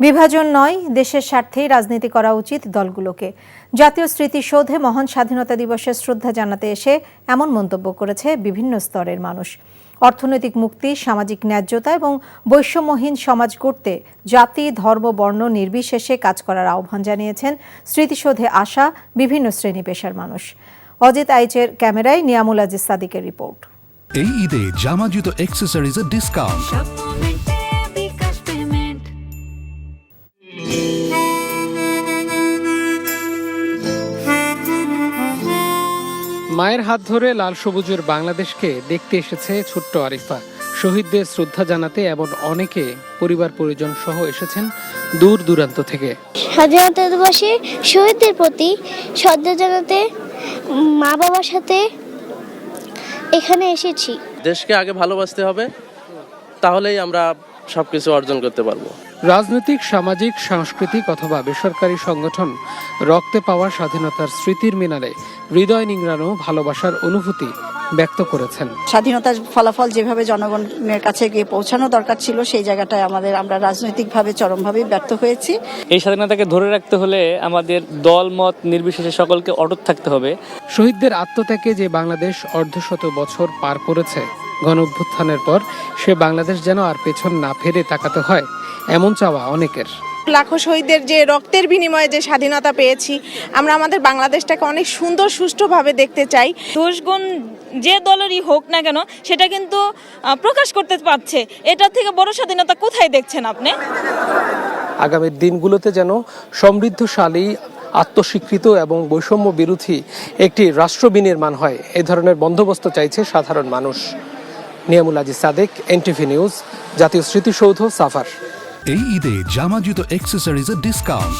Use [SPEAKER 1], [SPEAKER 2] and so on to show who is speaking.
[SPEAKER 1] বিভাজন নয়, দেশের স্বার্থেই রাজনীতি করা উচিত দলগুলোকে। জাতীয় স্মৃতিসৌধে মহান স্বাধীনতা দিবসে শ্রদ্ধা জানাতে এসে এমন মন্তব্য করেছে বিভিন্ন স্তরের মানুষ। অর্থনৈতিক মুক্তি, সামাজিক ন্যায্যতা এবং বৈষম্যহীন সমাজ গড়তে জাতি, ধর্ম, বর্ণ নির্বিশেষে কাজ করার আহ্বান জানিয়েছেন স্মৃতিসৌধে আসা বিভিন্ন শ্রেণী পেশার মানুষ। অজিত আইচের ক্যামেরায় নিয়ামুল আজিজ সাদিকের রিপোর্ট।
[SPEAKER 2] এই ঈদে জামা জুতো অ্যাক্সেসরিজের ডিসকাউন্ট।
[SPEAKER 3] মায়ের হাত ধরে লাল সবুজের বাংলাদেশকে দেখতে এসেছে ছোট্ট আরিফা। শহীদদের শ্রদ্ধা জানাতে এমন অনেকে পরিবার পরিজন সহ এসেছেন দূর দূরান্ত থেকে।
[SPEAKER 4] স্বাধীনতা দিবসে শহীদদের প্রতি শ্রদ্ধা জানাতে মা বাবার সাথে এখানে এসেছি।
[SPEAKER 5] দেশকে আগে ভালোবাসতে হবে, তাহলেই আমরা সবকিছু অর্জন করতে পারবো।
[SPEAKER 3] রাজনৈতিক, সামাজিক, সাংস্কৃতিক অথবা বেসরকারি সংগঠন রক্তে পাওয়া স্বাধীনতার স্মৃতির মিনারে হৃদয় নিংড়ানো ভালোবাসার অনুভূতি ব্যক্ত করেছেন।
[SPEAKER 6] স্বাধীনতার ফলাফল যেভাবে জনগণের কাছে গিয়ে পৌঁছানো দরকার ছিল, সেই জায়গাটায় আমরা রাজনৈতিকভাবে চরমভাবে ব্যর্থ হয়েছি।
[SPEAKER 7] এই স্বাধীনতাকে ধরে রাখতে হলে আমাদের দল মত নির্বিশেষে সকলকে অটুট থাকতে হবে।
[SPEAKER 3] শহীদদের আত্মত্যাগে যে বাংলাদেশ অর্ধশত বছর পার করেছে, গণ অভ্যুত্থানের পর সে বাংলাদেশ যেন আর পেছন না ফিরে তাকাতে হয়, এমন চাওয়া অনেকের।
[SPEAKER 8] লাখো শহীদের যে রক্তের বিনিময়ে যে স্বাধীনতা পেয়েছি, আমরা আমাদের বাংলাদেশটাকে অনেক সুন্দর সুষ্ঠুভাবে দেখতে চাই।
[SPEAKER 9] দোষগুণ যে দলেরই হোক না কেন, সেটা কিন্তু প্রকাশ করতে পারছে। এটা থেকে বড় স্বাধীনতা কোথায় দেখছেন আপনি?
[SPEAKER 3] আগামী দিনগুলোতে যেন সমৃদ্ধশালী, আত্মস্বীকৃত এবং বৈষম্য বিরোধী একটি রাষ্ট্র বিনির্মাণ হয়, এ ধরনের বন্দোবস্ত চাইছে সাধারণ মানুষ। নিয়ামুল আজিজ সাদিক, এনটিভি নিউজ, জাতীয় স্মৃতিসৌধ, সাভার।
[SPEAKER 2] এই ঈদে জামা জুতো অ্যাক্সেসরিজের ডিসকাউন্ট।